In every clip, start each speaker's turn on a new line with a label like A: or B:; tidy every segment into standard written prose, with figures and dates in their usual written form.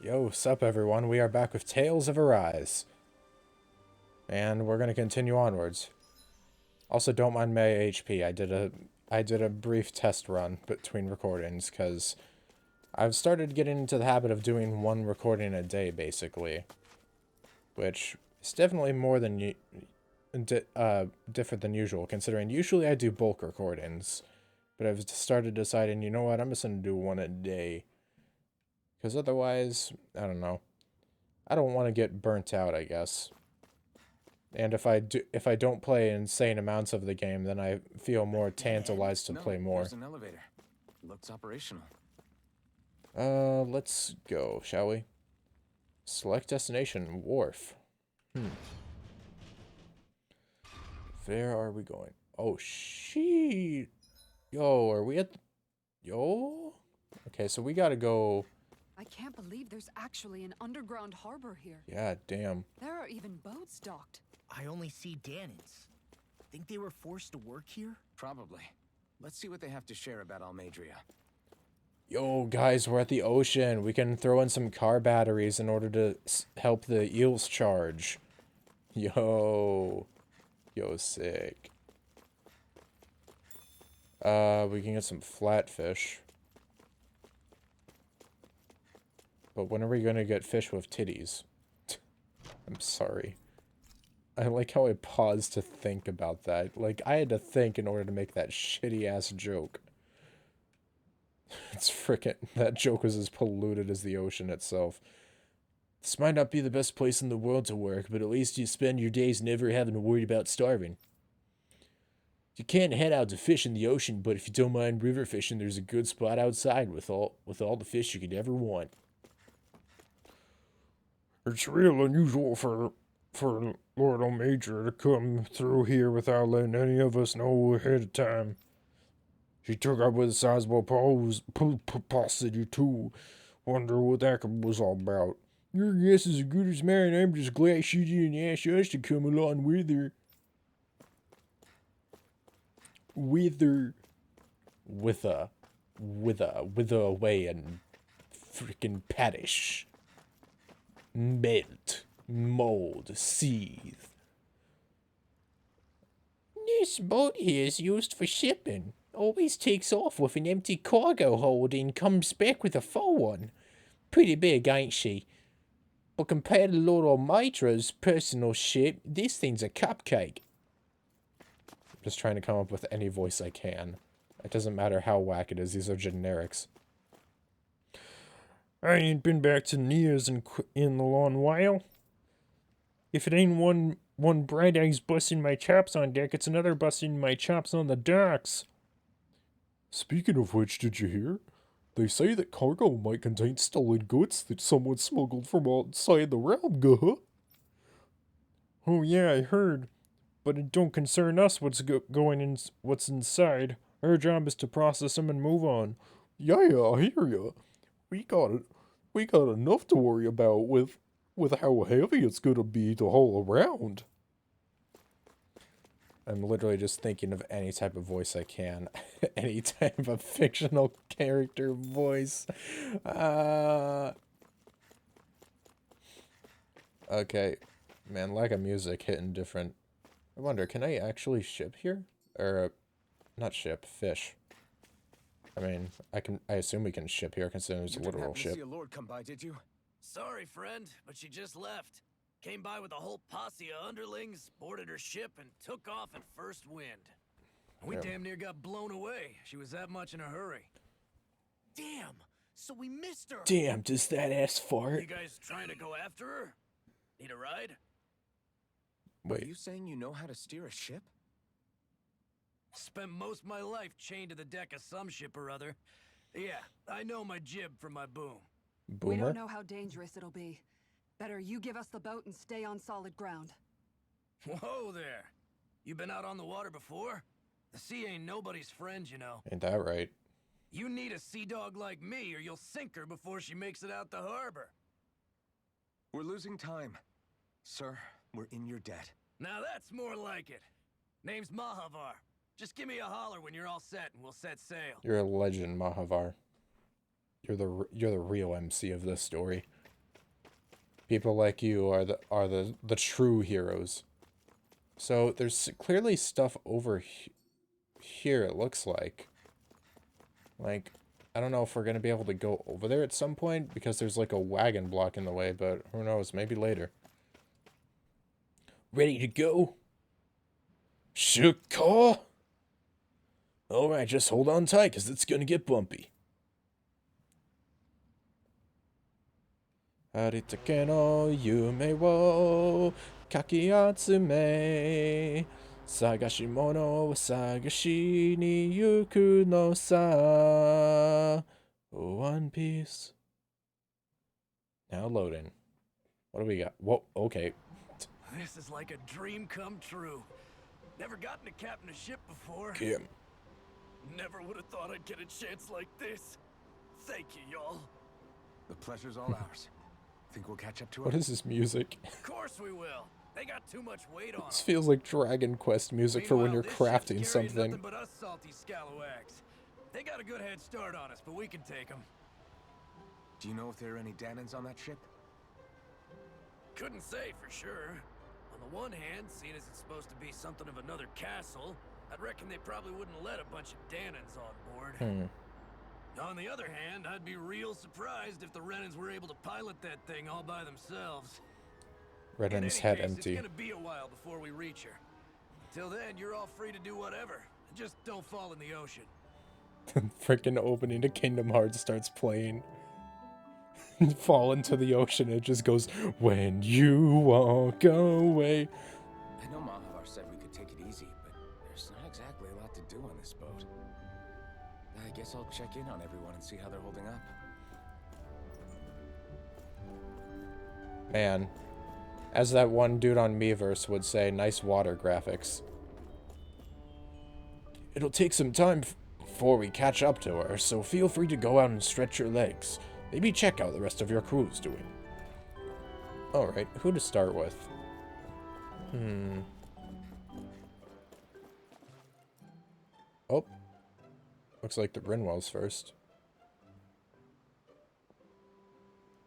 A: Yo, sup everyone, we are back with Tales of Arise. And we're gonna continue onwards. Also, don't mind my HP. I did a brief test run between recordings, because I've started getting into the habit of doing one recording a day, basically. Which is definitely more than different than usual, considering usually I do bulk recordings. But I've started deciding, you know what, I'm just gonna do one a day. Because otherwise, I don't know. I don't want to get burnt out, I guess. And if I don't play insane amounts of the game, then I feel more tantalized to play more.
B: There's an elevator. Looks operational.
A: Let's go, shall we? Select destination, wharf. Where are we going? Oh, shit. Yo, are we at... Yo? Okay, so we gotta go...
C: I can't believe there's actually an underground harbor here.
A: Yeah, damn.
C: There are even boats docked.
D: I only see Danans. Think they were forced to work here?
B: Probably. Let's see what they have to share about Almadria.
A: Yo, guys, we're at the ocean. We can throw in some car batteries in order to help the eels charge. Yo. Yo, sick. We can get some flatfish. But when are we gonna get fish with titties? I'm sorry. I like how I paused to think about that. Like, I had to think in order to make that shitty-ass joke. It's frickin'... That joke was as polluted as the ocean itself. This might not be the best place in the world to work, but at least you spend your days never having to worry about starving. You can't head out to fish in the ocean, but if you don't mind river fishing, there's a good spot outside with all the fish you could ever want. It's real unusual for Lord Almadria to come through here without letting any of us know ahead of time. She took up with a sizable paucity too. Wonder what that was all about. Your guess is as good as mine. I'm just glad she didn't ask us to come along with her. With her. With her away and freaking paddish. Melt. Mold. Seethe. This boat here is used for shipping. Always takes off with an empty cargo hold and comes back with a full one. Pretty big, ain't she? But compared to Lord Almadra's personal ship, this thing's a cupcake. I'm just trying to come up with any voice I can. It doesn't matter how whack it is, these are generics. I ain't been back to Nia's in a long while. If it ain't one bright eyes busting my chops on deck, it's another busting my chops on the docks. Speaking of which, did you hear? They say that cargo might contain stolen goods that someone smuggled from outside the realm, guh? Oh yeah, I heard. But it don't concern us what's what's inside. Our job is to process them and move on. Yeah, I hear ya. We got enough to worry about with how heavy it's gonna be to haul around. I'm literally just thinking of any type of voice I can. Any type of fictional character voice. Okay. Man, lack of music hitting different. I wonder, can I actually ship here? Or, not ship, fish. I mean, I assume we can ship here considering it's a literal ship.
B: You didn't happen to see a lord come by, did you?
D: Sorry, friend, but she just left. Came by with a whole posse of underlings, boarded her ship, and took off in first wind. We damn near got blown away. She was that much in a hurry. Damn! So we missed her!
A: Damn, does that ass fart?
D: You guys trying to go after her? Need a ride?
A: Wait.
B: Are you saying you know how to steer a ship?
D: Spent most of my life chained to the deck of some ship or other. Yeah, I know my jib from my boom.
C: We
A: Boomer?
C: don't know how dangerous it'll be. Better you give us the boat and stay on solid ground.
D: Whoa there! You been out on the water before? The sea ain't nobody's friend, you know.
A: Ain't that right?
D: You need a sea dog like me or you'll sink her before she makes it out the harbor.
B: We're losing time. Sir, we're in your debt.
D: Now that's more like it. Name's Mahavar. Just give me a holler when you're all set and we'll set sail.
A: You're a legend, Mahavar. You're the real MC of this story. People like you are the true heroes. So there's clearly stuff over here, it looks like. Like, I don't know if we're going to be able to go over there at some point, because there's like a wagon blocking the way, but who knows, maybe later. Ready to go? Sure. Alright, just hold on tight, because it's going to get bumpy. Haritake no yume wo kakiatsume sagashimono wo sagashi ni yuku no sa. One Piece. Now loading. What do we got? Whoa, okay.
D: This is like a dream come true. Never gotten to captain a ship before.
A: Kim.
D: Never would have thought I'd get a chance like this. Thank you, y'all.
B: The pleasure's all ours. Think we'll catch up to her?
A: What is this music?
D: Of course we will. They got too much weight on
A: This
D: them.
A: feels like Dragon Quest music for when you're
D: Meanwhile, this ship's
A: crafting
D: carrying
A: something.
D: Nothing but us salty scalawags. They got a good head start on us, but we can take them.
B: Do you know if there are any Danans on that ship?
D: Couldn't say for sure. On the one hand, seeing as it's supposed to be something of another castle, I'd reckon they probably wouldn't let a bunch of Danans on board. On the other hand, I'd be real surprised if the Renans were able to pilot that thing all by themselves.
A: Redden's
D: In
A: head
D: any case,
A: empty.
D: It's gonna be a while before we reach her. Till then, you're all free to do whatever. Just don't fall in the ocean.
A: Freaking opening to Kingdom Hearts starts playing. Fall into the ocean, it just goes, when you walk away.
B: I know Mahavar said we could take it easy, but there's not exactly a lot to do on this boat. I guess I'll check in on everyone and see how they're holding up.
A: Man, as that one dude on Miiverse would say, nice water graphics. It'll take some time before we catch up to her, so feel free to go out and stretch your legs. Maybe check out the rest of your crew's doing. Alright, who to start with? Oh. Looks like the Brinwells first.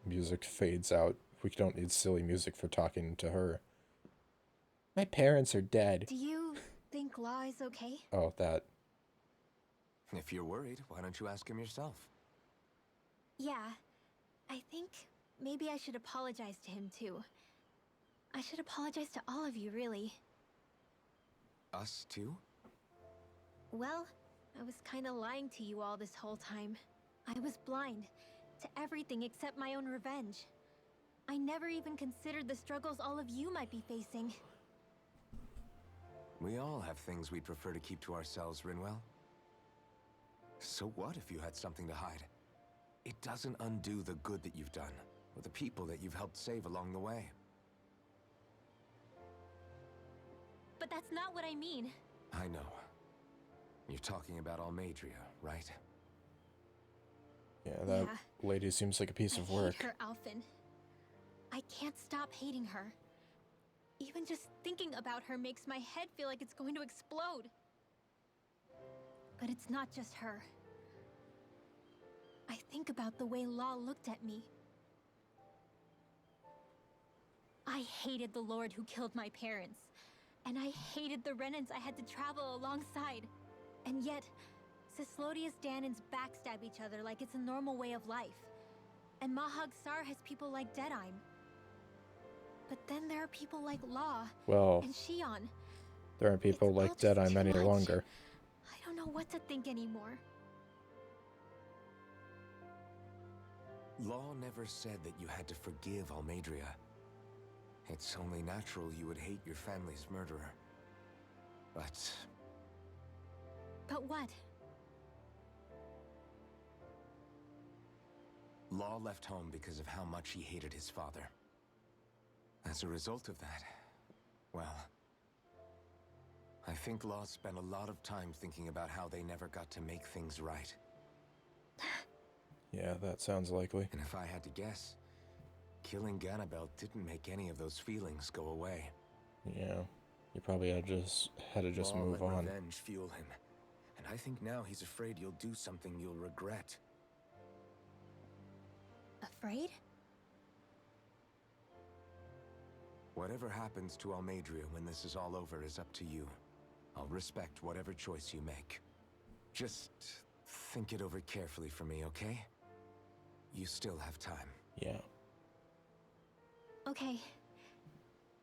A: Music fades out. We don't need silly music for talking to her. My parents are dead.
E: Do you think Law is okay?
A: Oh, that.
B: If you're worried, why don't you ask him yourself?
E: Yeah. I think maybe I should apologize to him too. I should apologize to all of you, really.
B: Us too?
E: Well, I was kinda lying to you all this whole time. I was blind to everything except my own revenge. I never even considered the struggles all of you might be facing.
B: We all have things we'd prefer to keep to ourselves, Rinwell. So what if you had something to hide? It doesn't undo the good that you've done, or the people that you've helped save along the way.
E: But that's not what I mean.
B: I know. You're talking about Almeidrea, right?
A: Yeah, that
E: Yeah.
A: lady seems like a piece
E: I
A: of work.
E: hate her, Alphen. I can't stop hating her. Even just thinking about her makes my head feel like it's going to explode. But it's not just her. I think about the way Law looked at me. I hated the Lord who killed my parents. And I hated the Renans I had to travel alongside. And yet, Cyslodius Danans backstab each other like it's a normal way of life. And Mahag Sar has people like Deadime. But then there are people like Law
A: Well,
E: and Shion.
A: there aren't people
E: It's all
A: like
E: just
A: Deadeye
E: too
A: any
E: much.
A: longer.
E: I don't know what to think anymore.
B: Law never said that you had to forgive Almeidrea. It's only natural you would hate your family's murderer. But
E: But what?
B: Law left home because of how much he hated his father. As a result of that, well, I think Law spent a lot of time thinking about how they never got to make things right.
A: Yeah, that sounds likely.
B: And if I had to guess, killing Ganabel didn't make any of those feelings go away.
A: Yeah, you probably had to just
B: Law
A: move
B: let
A: on.
B: revenge fuel him. And I think now he's afraid you'll do something you'll regret.
E: Afraid?
B: Whatever happens to Almeidria when this is all over is up to you. I'll respect whatever choice you make. Just think it over carefully for me, okay? You still have time.
A: Yeah.
E: Okay.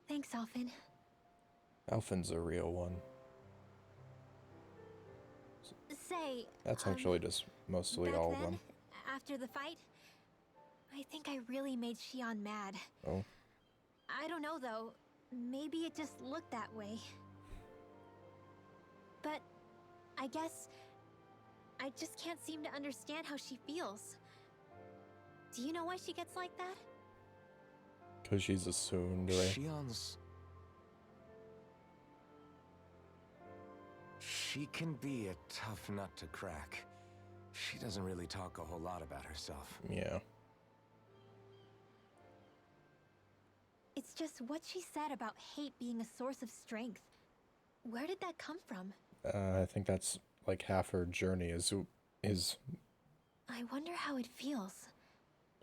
E: Thanks, Alphen.
A: Alphen's a real one.
E: Say,
A: That's actually just mostly
E: back
A: all of
E: then,
A: them.
E: after the fight, I think I really made Shion mad.
A: Oh.
E: I don't know though. Maybe it just looked that way. But I guess I just can't seem to understand how she feels. Do you know why she gets like that?
A: Because she's a tsundere.
B: Shion's... She can be a tough nut to crack. She doesn't really talk a whole lot about herself.
A: Yeah.
E: It's just what she said about hate being a source of strength. Where did that come from?
A: I think that's like half her journey is
E: I wonder how it feels.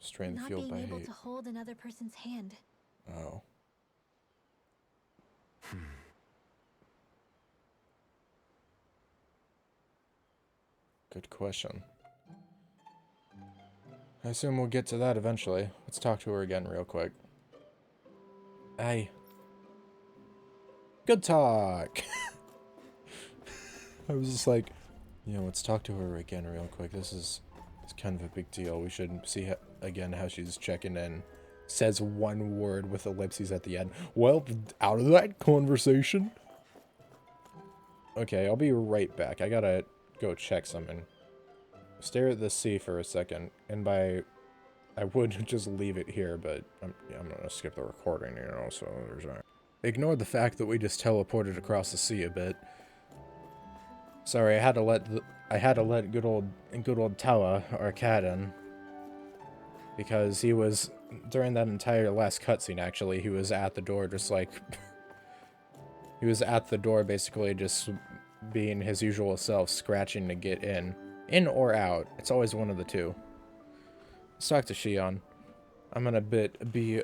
A: strength
E: Not
A: fueled
E: being
A: by
E: able
A: hate.
E: to hold another person's hand.
A: Oh. Good question. I assume we'll get to that eventually. Let's talk to her again real quick. Hey. Good talk. I was just like, yeah, let's talk to her again real quick. It's kind of a big deal. We should see again how she's checking in. Says one word with ellipses at the end. Well, out of that conversation. Okay, I'll be right back. I gotta go check something. Stare at the sea for a second, and by... I would just leave it here, but I'm gonna skip the recording, you know, so there's that. Ignore the fact that we just teleported across the sea a bit. Sorry, I had to let good old Tawa, our cat, in. Because he was, during that entire last cutscene, actually, he was at the door just like... he was at the door basically just being his usual self, scratching to get in. In or out. It's always one of the two. Let's talk to Shion. I'm gonna be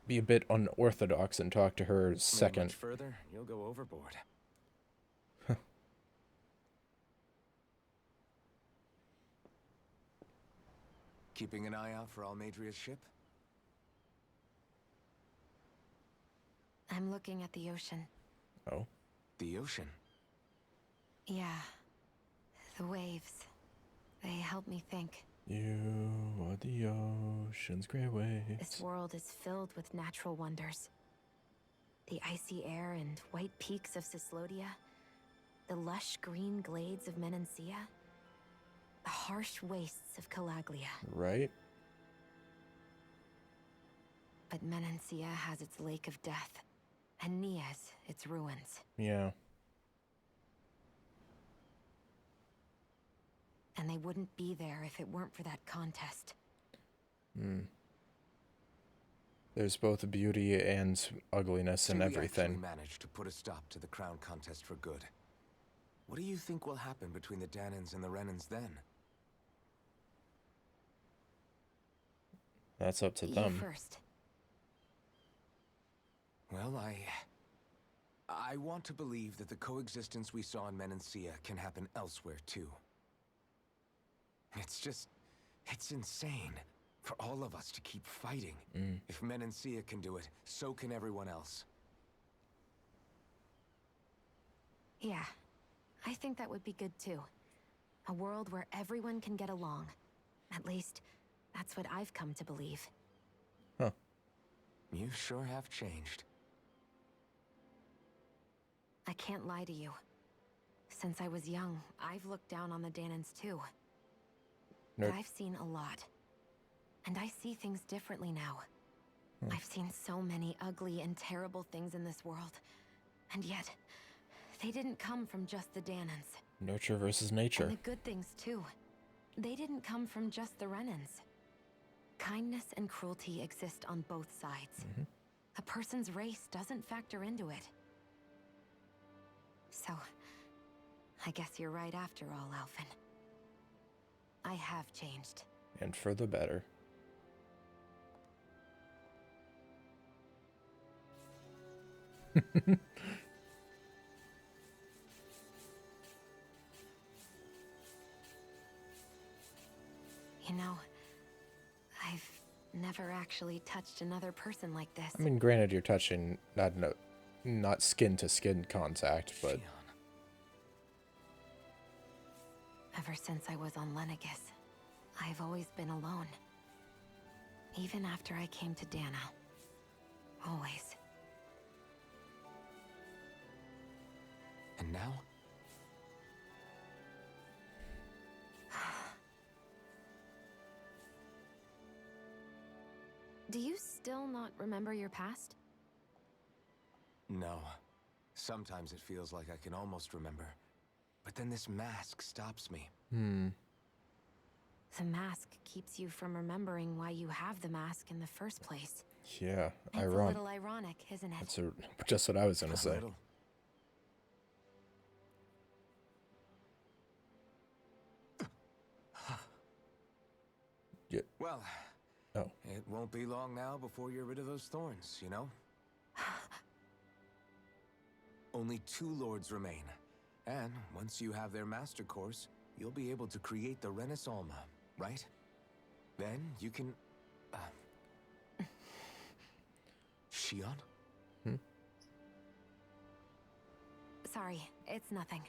A: a bit unorthodox and talk to her
B: Move
A: second.
B: much further, you'll go overboard. Keeping an eye out for Almeidria's ship?
F: I'm looking at the ocean.
A: Oh.
B: The ocean.
F: Yeah. The waves. They help me think.
A: You are the ocean's great waves.
F: This world is filled with natural wonders. The icy air and white peaks of Cyslodia. The lush green glades of Menancia. The harsh wastes of Calaglia.
A: Right?
F: But Menancia has its lake of death. And Nias, its ruins.
A: Yeah.
F: And they wouldn't be there if it weren't for that contest.
A: There's both beauty and ugliness in
B: Say we actually
A: everything.
B: managed to put a stop to the crown contest for good. What do you think will happen between the Danans and the Renans then?
A: That's up to
F: You
A: them.
F: first.
B: Well, I want to believe that the coexistence we saw in Menancia can happen elsewhere too. It's insane for all of us to keep fighting. If Menancia can do it, so can everyone else.
F: Yeah, I think that would be good too. A world where everyone can get along. At least, that's what I've come to believe.
A: Huh.
B: You sure have changed.
F: I can't lie to you. Since I was young, I've looked down on the Danans too.
A: Nope.
F: But I've seen a lot. And I see things differently now. I've seen so many ugly and terrible things in this world. And yet, they didn't come from just the Danans.
A: Nurture versus nature.
F: And the good things too. They didn't come from just the Renans. Kindness and cruelty exist on both sides. A person's race doesn't factor into it. So, I guess you're right after all, Alphen. I have changed.
A: And for the better.
F: You know, I've never actually touched another person like this.
A: I mean, granted, you're touching not skin to skin contact, but
B: Shion.
F: Ever since I was on Lenegis, I've always been alone. Even after I came to Dana. Always.
B: And now?
F: Do you still not remember your past?
B: No. Sometimes it feels like I can almost remember. But then this mask stops me.
F: The mask keeps you from remembering why you have the mask in the first place.
A: yeah,
F: It's a
A: ironic.
F: little ironic, isn't it?
A: That's just what I was gonna
B: A
A: say.
B: little.
A: Yeah.
B: Well,
A: Oh,
B: it won't be long now before you're rid of those thorns, you know? Only 2 lords remain. And once you have their master course, you'll be able to create the Renis Alma, right? Then you can... Shion?
F: Sorry, it's nothing.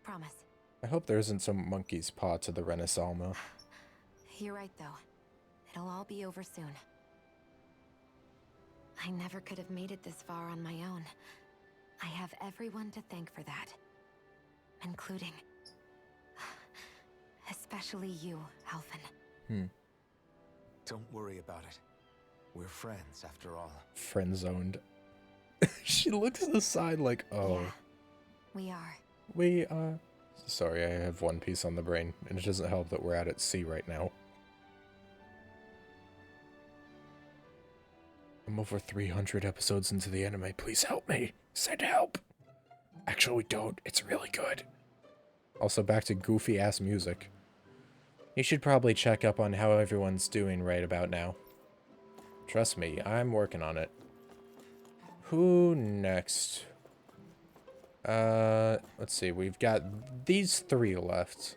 F: Promise.
A: I hope there isn't some monkey's paw to the Renis Alma.
F: You're right, though. It'll all be over soon. I never could have made it this far on my own. I have everyone to thank for that. Including... especially you, Alphen.
B: Don't worry about it. We're friends, after all.
A: Friend zoned. She looks aside like, oh,
F: Yeah, we are.
A: we, sorry, I have One Piece on the brain, and it doesn't help that we're out at sea right now. I'm over 300 episodes into the anime. Please help me. Send help. Actually, don't. It's really good. Also, back to goofy-ass music. You should probably check up on how everyone's doing right about now. Trust me, I'm working on it. Who next? Let's see. We've got these 3 left.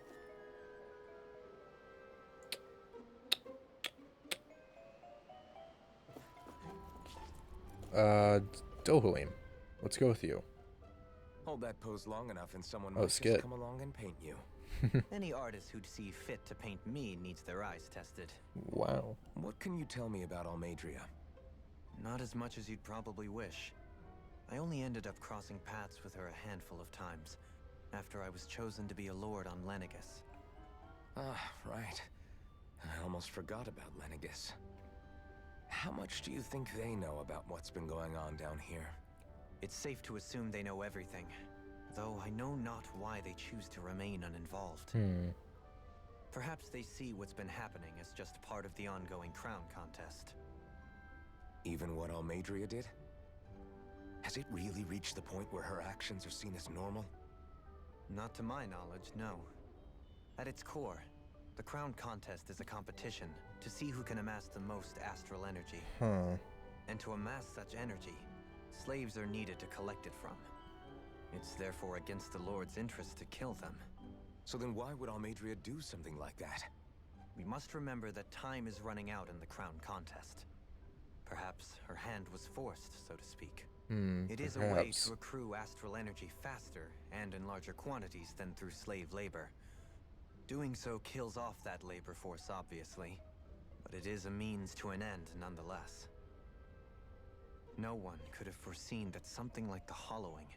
A: Dohalim, let's go with you.
B: Hold that pose long enough and someone
A: Oh,
B: might
A: Skit.
B: just come along and paint you.
G: Any artist who'd see fit to paint me needs their eyes tested.
A: Wow.
B: What can you tell me about Almeidria?
G: Not as much as you'd probably wish. I only ended up crossing paths with her a handful of times, after I was chosen to be a lord on Lenegis.
B: Ah, right. I almost forgot about Lenegis. How much do you think they know about what's been going on down here?
G: It's safe to assume they know everything, though I know not why they choose to remain uninvolved. Perhaps they see what's been happening as just part of the ongoing crown contest.
B: Even what Almeidria did? Has it really reached the point where her actions are seen as normal?
G: Not to my knowledge, no. At its core, the crown contest is a competition to see who can amass the most astral energy. And to amass such energy, slaves are needed to collect it from. It's therefore against the Lord's interest to kill them.
B: So then why would Almeidria do something like that?
G: We must remember that time is running out in the crown contest. Perhaps her hand was forced, so to speak. It is a way
A: Perhaps.
G: to accrue astral energy faster and in larger quantities than through slave labor. Doing so kills off that labor force, obviously, but it is a means to an end nonetheless. No one could have foreseen that something like the Hollowing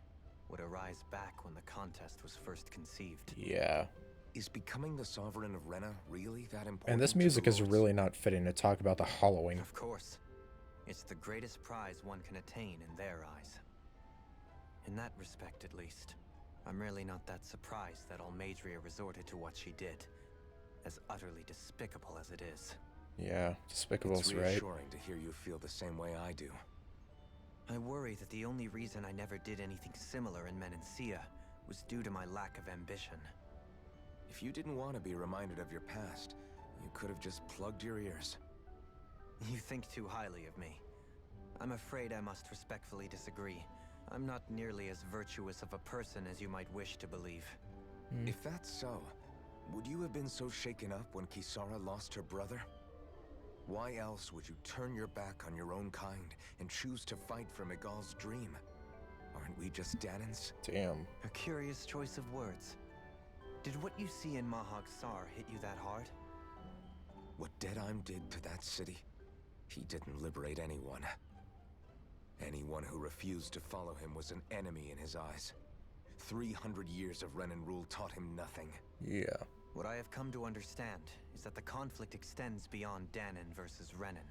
G: would arise back when the contest was first conceived.
A: Yeah.
B: Is becoming the Sovereign of Rena really that important?
A: And this
B: to
A: music
B: the
A: is
B: Lords?
A: really not fitting to talk about the Hollowing.
G: Of course. It's the greatest prize one can attain in their eyes. In that respect, at least, I'm really not that surprised that Almeidria resorted to what she did, as utterly despicable as it is.
A: Yeah,
B: It's
A: Despicable's right.
B: reassuring to hear you feel the same way I do.
G: I worry that the only reason I never did anything similar in Menancia was due to my lack of ambition.
B: If you didn't want to be reminded of your past, you could have just plugged your ears.
G: You think too highly of me. I'm afraid I must respectfully disagree. I'm not nearly as virtuous of a person as you might wish to believe.
B: If that's so, would you have been so shaken up when Kisara lost her brother? Why else would you turn your back on your own kind and choose to fight for Miguel's dream? Aren't we just Danans?
A: Damn.
G: A curious choice of words. Did what you see in Mahag Sar hit you that hard?
B: What Deadheim did to that city, he didn't liberate anyone. Anyone who refused to follow him was an enemy in his eyes. 300 years of Renan rule taught him nothing.
A: Yeah.
G: What I have come to understand is that the conflict extends beyond Danan versus Renan.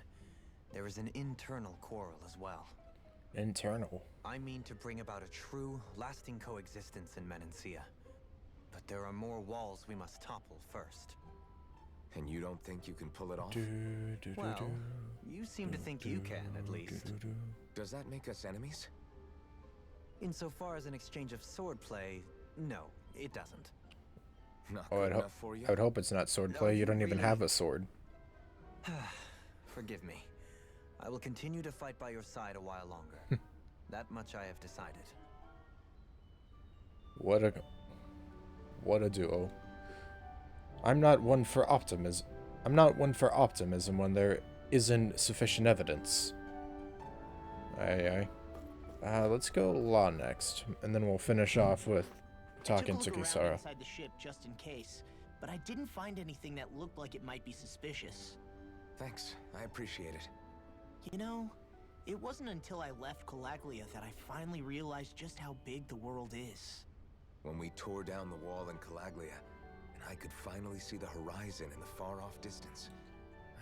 G: There is an internal quarrel as well.
A: Internal.
G: I mean to bring about a true, lasting coexistence in Menancia. But there are more walls we must topple first.
B: And you don't think you can pull it off?
G: Well, you seem to think you can, at least.
B: Does that make us enemies?
G: Insofar as an exchange of swordplay, no, it doesn't.
B: Not
A: Oh,
B: good enough for you?
A: I would hope it's not swordplay. You don't even
G: really-
A: have a sword.
G: Forgive me. I will continue to fight by your side a while longer. That much I have decided.
A: What a duo. I'm not one for optimism. I'm not one for optimism when there isn't sufficient evidence. Aye. Let's go Law next, and then we'll finish off with talking
H: I
A: to
H: took a look
A: Kisara.
H: around inside the ship just in case, but I didn't find anything that looked like it might be suspicious.
B: Thanks, I appreciate it.
H: You know, it wasn't until I left Calaglia that I finally realized just how big the world is.
B: When we tore down the wall in Calaglia, and I could finally see the horizon in the far-off distance,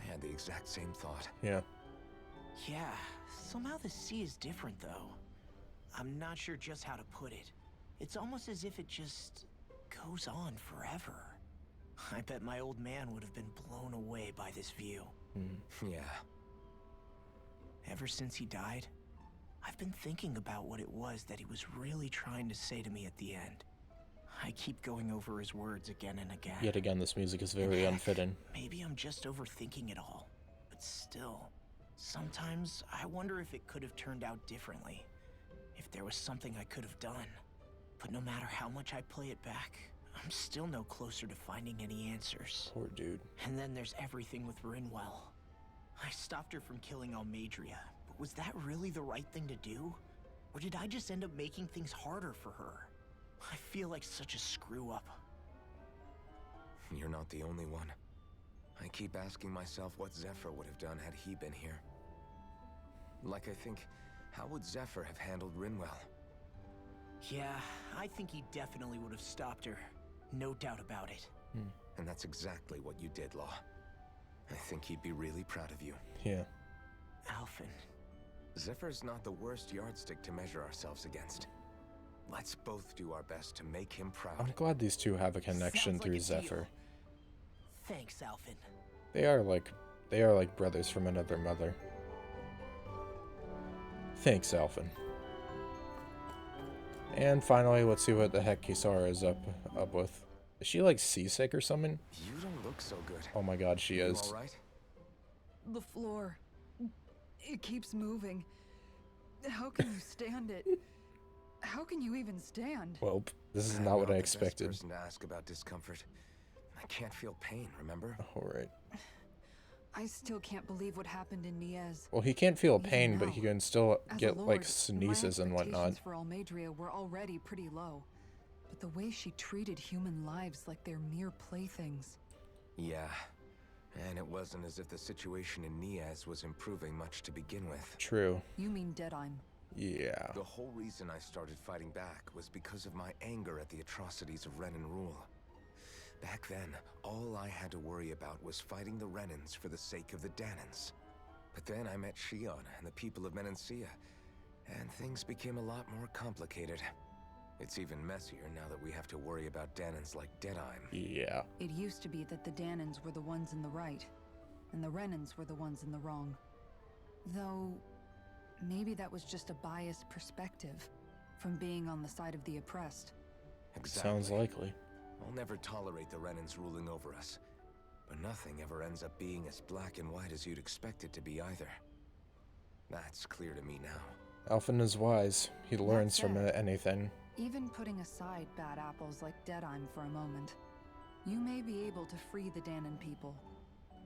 B: I had the exact same thought.
A: Yeah.
H: Yeah, somehow the sea is different though. I'm not sure just how to put it. It's almost as if it just goes on forever. I bet my old man would have been blown away by this view.
B: Yeah.
H: Ever since he died, I've been thinking about what it was that he was really trying to say to me at the end. I keep going over his words again and again.
A: Yet again, this music is very
H: Heck,
A: unfitting.
H: Maybe I'm just overthinking it all. But still, sometimes I wonder if it could have turned out differently. If there was something I could have done. But no matter how much I play it back, I'm still no closer to finding any answers.
A: Poor dude.
H: And then there's everything with Rinwell. I stopped her from killing Almadria, but was that really the right thing to do? Or did I just end up making things harder for her? I feel like such a screw-up.
B: You're not the only one. I keep asking myself what Zephyr would have done had he been here. Like I think, how would Zephyr have handled Rinwell?
H: Yeah, I think he definitely would have stopped her. No doubt about it.
B: And that's exactly what you did, Law. I think he'd be really proud of you.
A: Yeah.
H: Alphen.
B: Zephyr's not the worst yardstick to measure ourselves against. Let's both do our best to make him proud.
A: I'm glad these two have a connection
H: Sounds like
A: through
H: a deal.
A: Zephyr.
H: Thanks, Alphen.
A: They are like brothers from another mother. Thanks, Alphen. And finally, let's see what the heck Kisara is up with. Is she like seasick or something?
B: You don't look so good.
A: Oh my god, she
B: You
A: is.
B: all right?
C: The floor. It keeps moving. How can you stand it? How can you even stand?
A: Well, this is
B: I'm
A: not what I
B: the best
A: expected.
B: person to ask about discomfort. I can't feel pain, remember?
A: Alright.
C: I still can't believe what happened in Niez.
A: Well, he can't feel
C: Even
A: pain, but
C: now,
A: he can still
C: As a
A: get
C: lord,
A: like sneezes
C: my
A: and whatnot.
C: expectations for Almadria were already pretty low. But the way she treated human lives like they're mere playthings.
B: Yeah. And it wasn't as if the situation in Niaz was improving much to begin with.
A: True.
C: You mean Deadheim.
A: Yeah.
B: The whole reason I started fighting back was because of my anger at the atrocities of Renan rule. Back then, all I had to worry about was fighting the Renans for the sake of the Danans. But then I met Shion and the people of Menancia, and things became a lot more complicated. It's even messier now that we have to worry about Danans like Deadheim.
A: Yeah.
C: It used to be that the Danans were the ones in the right, and the Renans were the ones in the wrong. Though, maybe that was just a biased perspective from being on the side of the oppressed.
B: Exactly.
A: Sounds likely.
B: I'll never tolerate the Renans ruling over us. But nothing ever ends up being as black and white as you'd expect it to be either. That's clear to me now.
A: Alphen is wise. He learns from
C: said,
A: anything.
C: Even putting aside bad apples like Deadheim for a moment, you may be able to free the Danon people,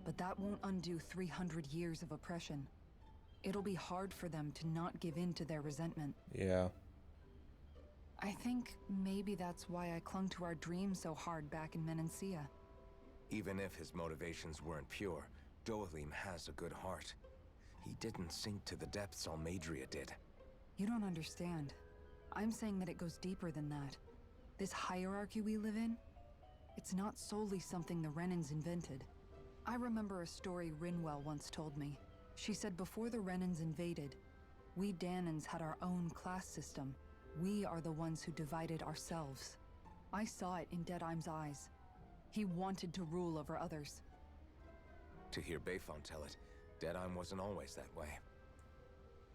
C: but that won't undo 300 years of oppression. It'll be hard for them to not give in to their resentment.
A: Yeah.
C: I think maybe that's why I clung to our dream so hard back in Menancia.
B: Even if his motivations weren't pure, Dohalim has a good heart. He didn't sink to the depths Almeidrea did.
C: You don't understand. I'm saying that it goes deeper than that. This hierarchy we live in, it's not solely something the Renans invented. I remember a story Rinwell once told me. She said before the Renans invaded, we Danans had our own class system. We are the ones who divided ourselves. I saw it in Deadheim's eyes. He wanted to rule over others.
B: To hear Bayfon tell it, Deadheim wasn't always that way.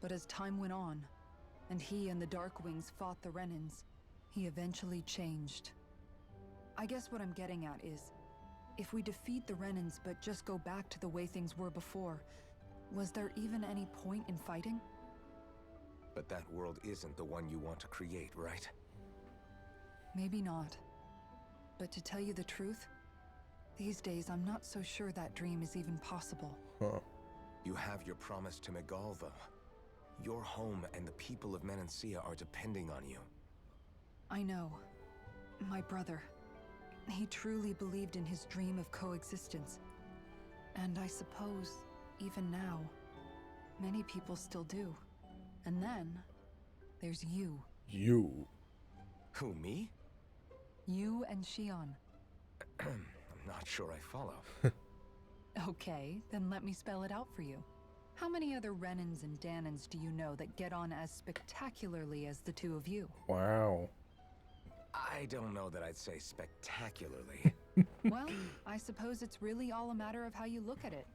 C: But as time went on, and he and the Darkwings fought the Renans, he eventually changed. I guess what I'm getting at is, if we defeat the Renans but just go back to the way things were before, was there even any point in fighting?
B: But that world isn't the one you want to create, right?
C: Maybe not. But to tell you the truth, these days I'm not so sure that dream is even possible.
A: Huh.
B: You have your promise to Megal, though. Your home and the people of Menancia are depending on you.
C: I know. My brother. He truly believed in his dream of coexistence. And I suppose, even now, many people still do. And then, there's you.
A: You.
B: Who, me?
C: You and Shion.
B: I'm not sure I follow.
C: Okay, then let me spell it out for you. How many other Renans and Danans do you know that get on as spectacularly as the two of you?
A: Wow.
B: I don't know that I'd say spectacularly.
C: Well, I suppose it's really all a matter of how you look at it,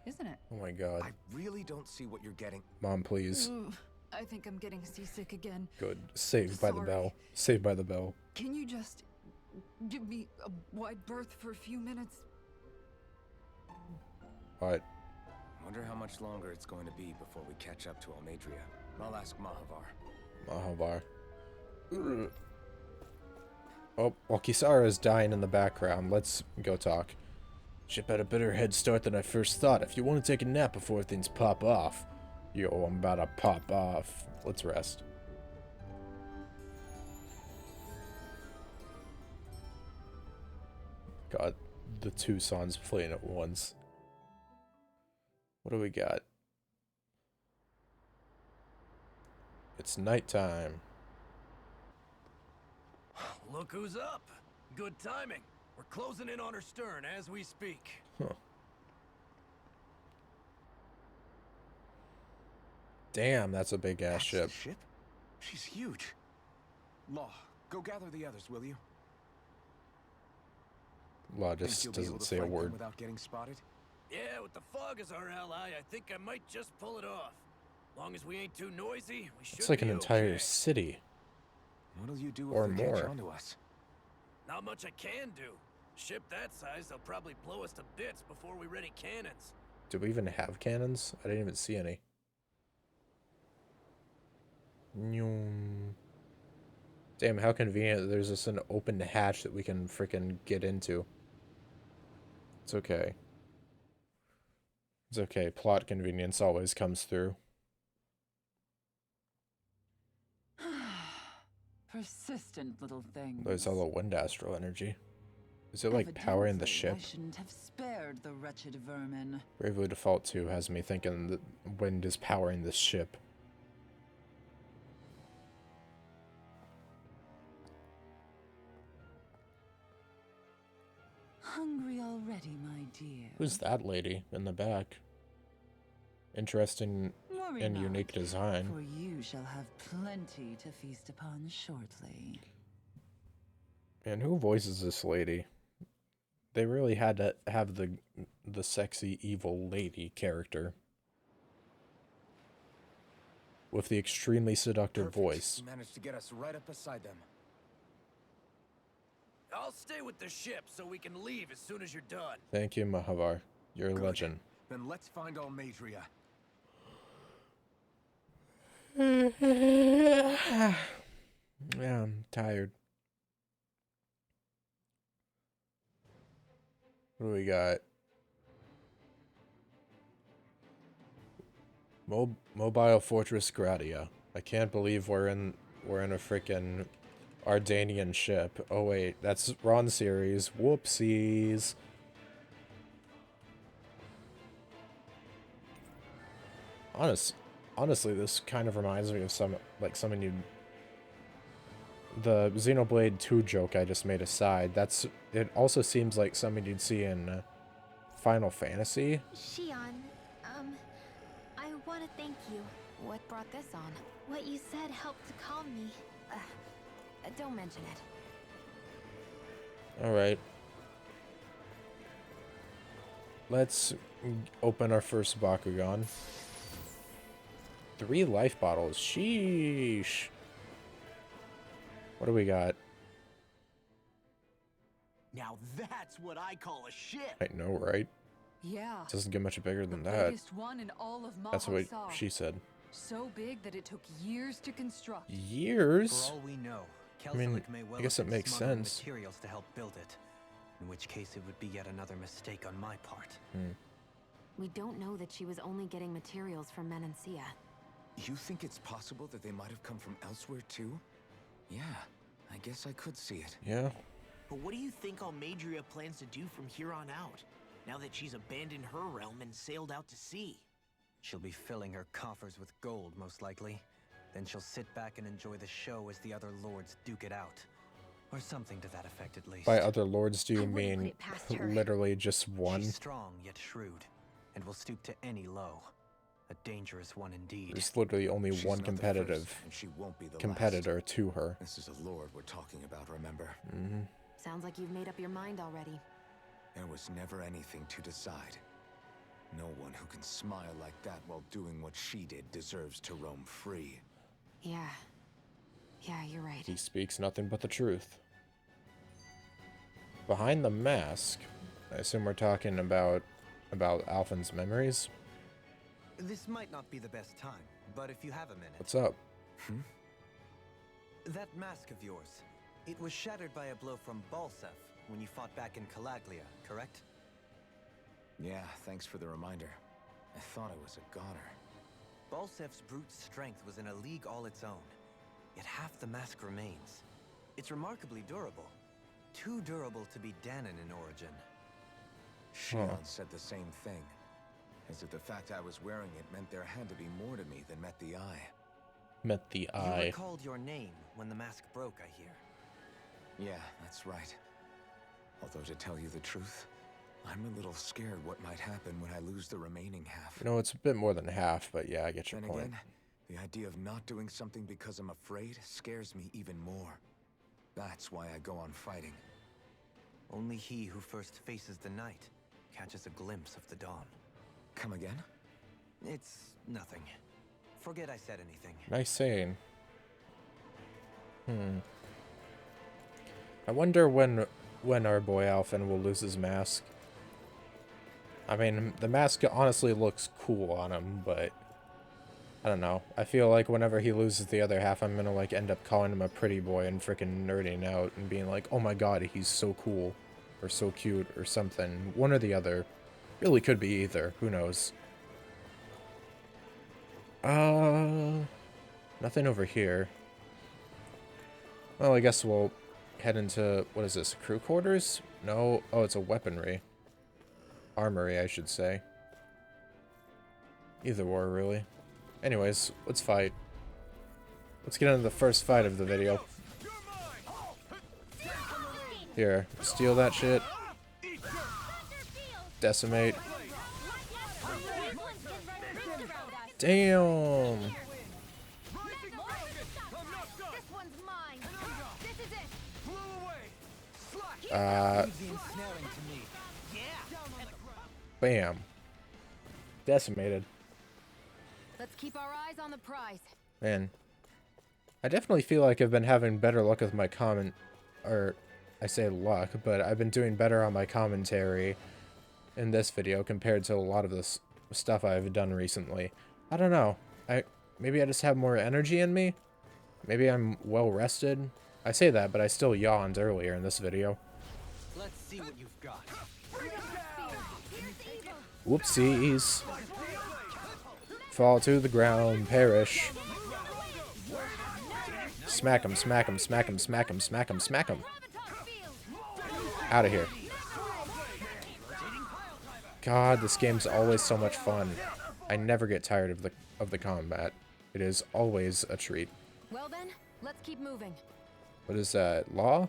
C: isn't it?
A: Oh my god.
B: I really don't see what you're getting.
A: Mom, please.
C: Ugh, I think I'm getting seasick again.
A: Good. Saved by the
C: Sorry.
A: bell. Saved by the bell.
C: Can you just give me a wide berth for a few minutes?
A: What?
B: Wonder how much longer it's going to be before we catch up to Almeidrea. I'll ask Mahavar.
A: Mahavar. Ugh. Oh, while Kisara is dying in the background, let's go talk. Ship had a better head start than I first thought. If you want to take a nap before things pop off. Yo, I'm about to pop off. Let's rest. God, the two songs playing at once. What do we got? It's nighttime.
D: Look who's up. Good timing. We're closing in on her stern as we speak.
A: Huh. Damn, that's a big ass
B: That's
A: ship.
B: the ship? She's huge. Law, go gather the others, will you?
A: Law
B: Think
A: just
B: you'll be able
A: doesn't
B: to
A: say a
B: fight them
A: word.
B: without getting spotted?
D: Yeah, with the fog as our ally, I think I might just pull it off. Long as we ain't too noisy, we should
A: It's like
D: be
A: an entire
D: okay.
A: city.
B: What'll you do
A: Or
B: if they
A: more.
B: catch on to us?
D: Not much I can do. Ship that size, they'll probably blow us to bits before we ready cannons.
A: Do we even have cannons? I didn't even see any. Nyum. Damn, how convenient. There's just an open hatch that we can freaking get into. It's okay. It's okay. Plot convenience always comes through.
I: Persistent little thing.
A: There's all the wind astral energy. Is it like powering the ship?
I: I shouldn't have spared the wretched vermin.
A: Bravely Default 2 has me thinking that wind is powering this ship.
I: Hungry already, my dear.
A: Who's that lady in the back? Interesting
I: Worry
A: and
I: not,
A: unique design.
I: for you shall have plenty to feast upon shortly.
A: And who voices this lady? They really had to have the sexy evil lady character with the extremely seductive
B: Perfect.
A: voice.
B: You managed to get us right up beside them.
D: I'll stay with the ship so we can leave as soon as you're done.
A: Thank you, Mahavar. You're a
B: Good.
A: legend.
B: Then let's find Almeidrea.
A: Tired. What do we got? Mobile Fortress Gradia. I can't believe we're in a freaking Ardanian ship. Oh wait, that's Ron series. Whoopsies. Honestly, this kind of reminds me of something you. The Xenoblade 2 joke I just made aside. It also seems like something you'd see in Final Fantasy.
E: Shion, I want to thank you.
F: What brought this on?
E: What you said helped to calm me.
F: Don't mention it.
A: Alright. Let's open our first Bakugan. 3 life bottles. Sheesh. What do we got?
H: Now that's what I call a ship.
A: I know, right?
C: Yeah.
A: Doesn't get much bigger than
C: the
A: that.
C: biggest one in all of
A: That's what
C: Mahasar.
A: she said.
C: So big that it took years to construct.
A: Years?
G: For all we know,
A: I mean,
G: Kelsolik may well
A: I guess
G: have
A: it
G: been
A: makes
G: smuggling
A: sense.
G: materials to help build it. In which case it would be yet another mistake on my part.
F: We don't know that she was only getting materials from Menancia.
B: You think it's possible that they might have come from elsewhere too? Yeah, I guess I could see it.
A: Yeah.
H: But what do you think Almadria plans to do from here on out, now that she's abandoned her realm and sailed out to sea?
G: She'll be filling her coffers with gold, most likely. Then she'll sit back and enjoy the show as the other lords duke it out. Or something to that effect, at least.
A: By other lords, do you
F: wouldn't put
A: mean
F: it past her.
A: literally just one?
G: She's strong, yet shrewd, and will stoop to any low. A dangerous one indeed.
A: There's literally only
B: She's
A: one
B: not the
A: competitive
B: first, and she won't be the
A: competitor to her.
B: last. This is a lord we're talking about, remember?
F: Sounds like you've made up your mind already.
B: There was never anything to decide. No one who can smile like that while doing what she did deserves to roam free.
F: Yeah. Yeah, you're right.
A: He speaks nothing but the truth. Behind the mask, I assume we're talking about Alphen's memories.
G: This might not be the best time, but if you have a minute.
A: What's up?
G: That mask of yours, it was shattered by a blow from Balsef when you fought back in Calaglia, correct?
B: Yeah, thanks for the reminder. I thought I was a goner.
G: Balsef's brute strength was in a league all its own, yet half the mask remains. It's remarkably durable. Too durable to be Danon in origin.
B: Shion said the same thing. As if the fact I was wearing it meant there had to be more to me than met the eye.
A: Met the
G: You
A: eye.
G: recalled your name when the mask broke, I hear.
B: Yeah, that's right. Although to tell you the truth, I'm a little scared what might happen when I lose the remaining half.
A: You know, it's a bit more than half, but yeah, I get your
B: Then
A: point.
B: again, the idea of not doing something because I'm afraid scares me even more. That's why I go on fighting.
G: Only he who first faces the night catches a glimpse of the dawn.
B: Come again?
G: It's nothing. Forget I said anything.
A: Nice saying. I wonder when our boy Alphen will lose his mask. I mean, the mask honestly looks cool on him, but I don't know. I feel like whenever he loses the other half, I'm gonna like end up calling him a pretty boy and freaking nerding out and being like, oh my god, he's so cool or so cute or something. One or the other. Really could be either. Who knows? Nothing over here. Well, I guess we'll head into, what is this, crew quarters? No, oh, it's a weaponry. Armory, I should say. Either or, really. Anyways, let's fight. Let's get into the first fight of the video. Here, steal that shit. Decimate. Damn! Bam. Decimated.
F: Let's keep our eyes on the prize.
A: Man. I definitely feel like I've been having better luck with my comment, or I say luck, but I've been doing better on my commentary in this video compared to a lot of this stuff I've done recently. I don't know. Maybe I just have more energy in me. Maybe I'm well rested.
J: I say that, but I still yawned earlier in this video.
G: Let's see what you've got.
J: Whoopsies. Fall to the ground, perish. Smack him, smack him, smack him, smack him, smack him, smack him. Out of here. God, this game's always so much fun. I never get tired of the combat. It is always a treat.
F: Well then, let's keep moving.
J: What is that? Law?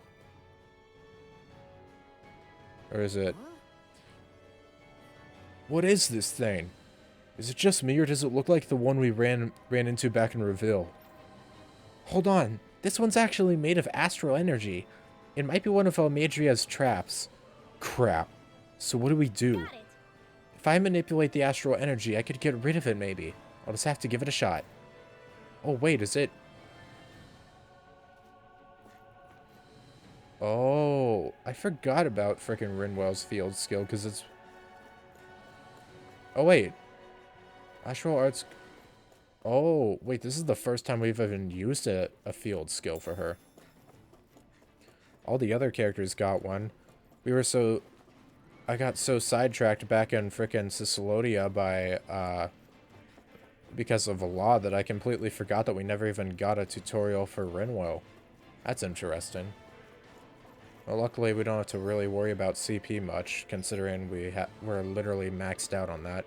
J: Or is it... What is this thing? Is it just me, or does it look like the one we ran into back in Reveal? Hold on. This one's actually made of astral energy. It might be one of Almadria's traps. Crap. So what do we do? If I manipulate the astral energy, I could get rid of it maybe. I'll just have to give it a shot. Oh wait, is it... Oh, I forgot about frickin' Rinwell's field skill, because it's... Oh, wait. Astral Arts... Oh, wait, this is the first time we've even used a field skill for her. All the other characters got one. I got so sidetracked back in frickin' Ciclodia by, because of a law that I completely forgot that we never even got a tutorial for Rinwell. That's interesting. Well, luckily we don't have to really worry about CP much, considering we're literally maxed out on that.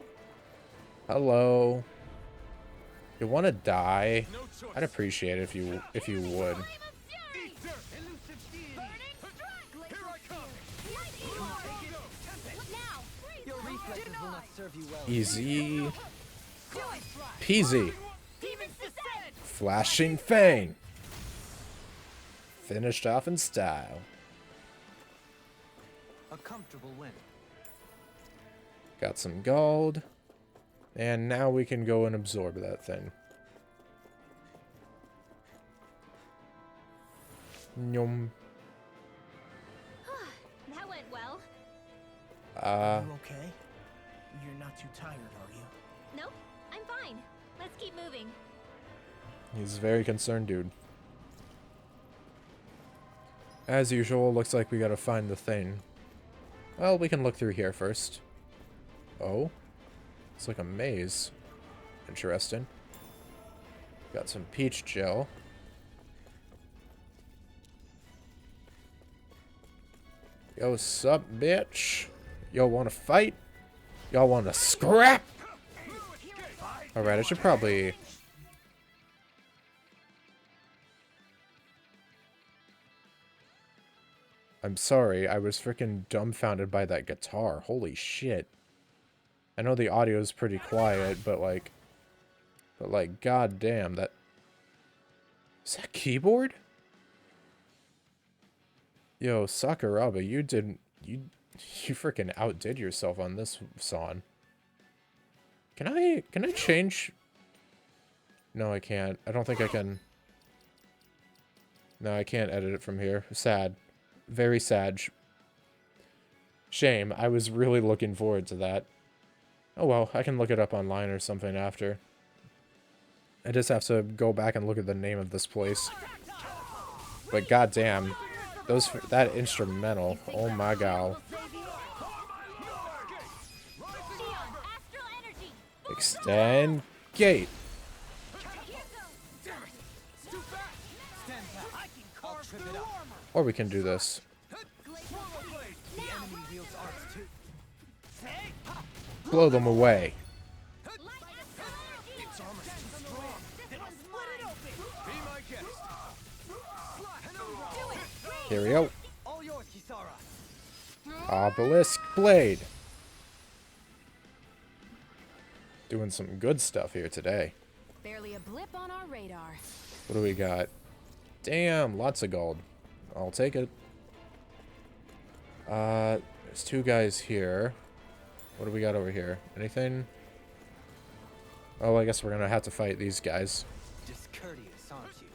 J: Hello. You want to die? I'd appreciate it if you would. Easy peasy. Flashing Fang. Finished off in style.
G: A comfortable win.
J: Got some gold. And now we can go and absorb that thing. Nyum.
E: That went well.
H: Are you okay? You're not too tired, are you?
E: Nope, I'm fine. Let's keep moving.
J: He's a very concerned dude. As usual, looks like we gotta find the thing. Well, we can look through here first. Oh? It's like a maze. Interesting. Got some peach gel. Yo, sup, bitch? Yo, wanna fight? Y'all wanna scrap? Alright, I should probably... I'm sorry, I was freaking dumbfounded by that guitar. Holy shit. I know the audio is pretty quiet, but like, goddamn, that... Is that keyboard? Yo, Sakuraba, you freaking outdid yourself on this song. Can I change? No, I can't. I don't think I can. No, I can't edit it from here. Sad. Very sad. Shame. I was really looking forward to that. Oh well, I can look it up online or something after. I just have to go back and look at the name of this place. But goddamn, that instrumental, oh my god. Extend gate. Or we can do this. Blow them away. Here we go. Obelisk Blade. Doing some good stuff here today.
F: Barely a blip on our radar.
J: What do we got? Damn, lots of gold. I'll take it. There's two guys here. What do we got over here? Anything? Oh, I guess we're gonna have to fight these guys.
G: Discourteous, aren't you?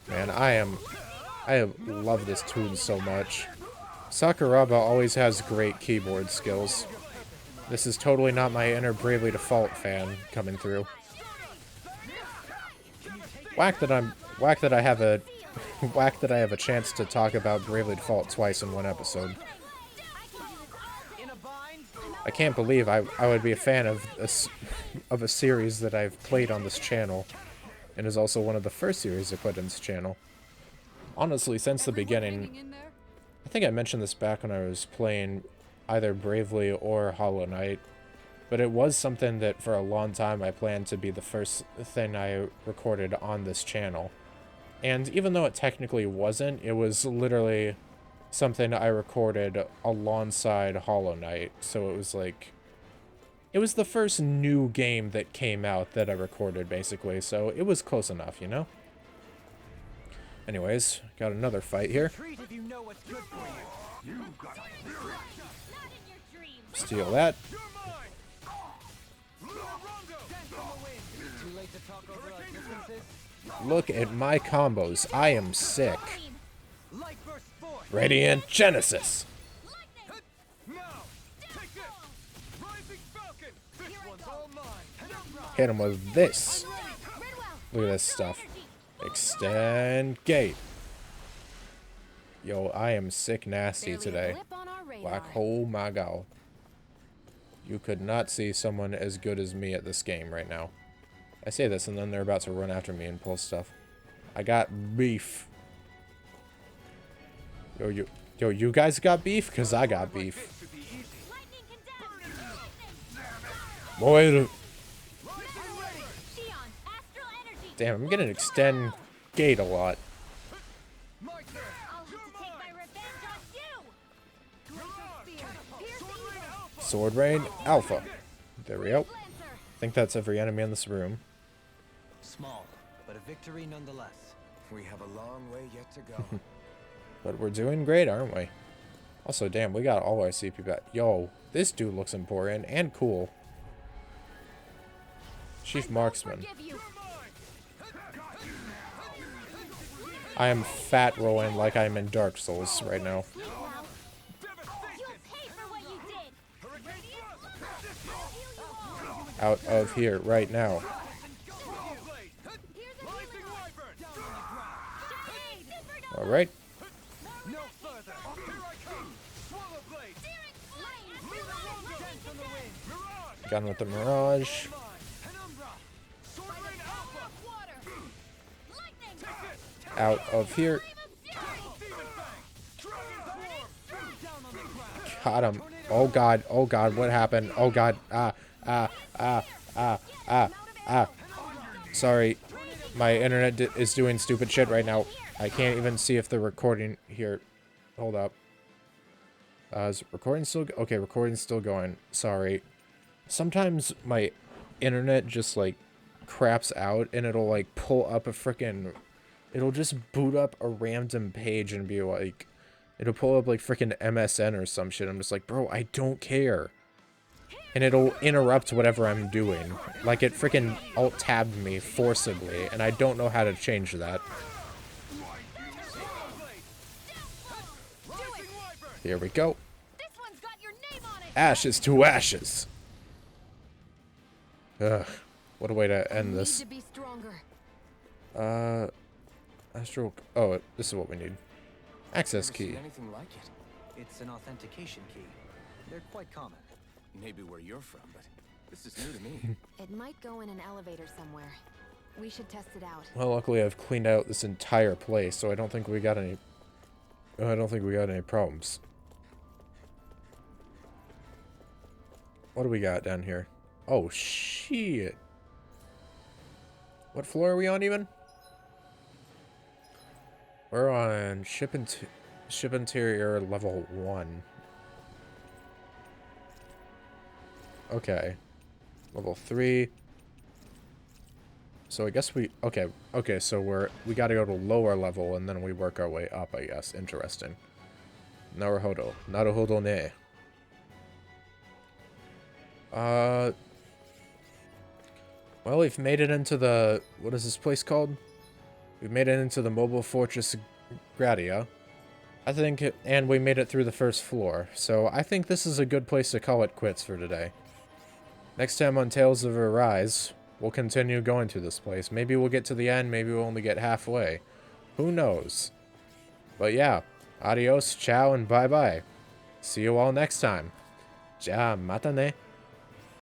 J: Man, I love this tune so much. Sakuraba always has great keyboard skills. This is totally not my inner Bravely Default fan coming through. Whack that I have a whack that I have a chance to talk about Bravely Default twice in one episode. I can't believe I would be a fan of a series that I've played on this channel, and is also one of the first series I put on this channel. Honestly, since the beginning, I think I mentioned this back when I was playing either Bravely or Hollow Knight, but it was something that for a long time I planned to be the first thing I recorded on this channel. And even though it technically wasn't, it was literally something I recorded alongside Hollow Knight. So it was like, it was the first new game that came out that I recorded, basically. So it was close enough, you know? Anyways, got another fight here. Steal that. Look at my combos. I am sick. Radiant Genesis. Hit him with this. Look at this stuff. Extend gate. Yo, I am sick nasty today. Black hole my god. You could not see someone as good as me at this game right now. I say this and then they're about to run after me and pull stuff. I got beef. Yo, you guys got beef? Cause I got beef. Boy, damn, I'm gonna extend gate a lot. Sword Rain Alpha. There we go. I think that's every enemy in this room.
G: Small, but a victory nonetheless.
B: We have a long way yet to go.
J: But we're doing great, aren't we? Also, damn, we got all our CP back. Yo, this dude looks important and cool. Chief Marksman. I am fat rolling like I'm in Dark Souls right now. Out of here right now. Alright. Got him with the Mirage. Out of here. Got him. Oh god, what happened? Oh god, Sorry, my internet is doing stupid shit right now. I can't even see if the recording here. Hold up. Is recording still? Okay, recording's still going. Sorry. Sometimes my internet just like craps out and it'll like pull up a frickin'. It'll just boot up a random page and be like, it'll pull up like frickin' MSN or some shit. I'm just like, bro, I don't care. And it'll interrupt whatever I'm doing. Like it frickin' alt-tabbed me forcibly, and I don't know how to change that. Here we go. Ashes to ashes. Ugh. What a way to end this. Astral. Oh, this is what we need. Access key.
B: Anything like it?
G: It's an authentication key. They're quite common.
B: Maybe where you're from, but this is new to me.
F: It might go in an elevator somewhere. We should test it out.
J: Well, luckily I've cleaned out this entire place, so I don't think we got any. I don't think we got any problems. What do we got down here? Oh shit! What floor are we on even? We're on ship interior level 1. Okay. Level 3. So I guess okay, so we gotta go to lower level and then we work our way up, I guess. Interesting. Naruhodo. Naruhodo ne. Well, we've made it into the, what is this place called? We've made it into the Mobile Fortress Gradia. I think, and we made it through the first floor. So I think this is a good place to call it quits for today. Next time on Tales of Arise, we'll continue going to this place. Maybe we'll get to the end. Maybe we'll only get halfway. Who knows? But yeah, adios, ciao, and bye-bye. See you all next time. Ja, mata ne.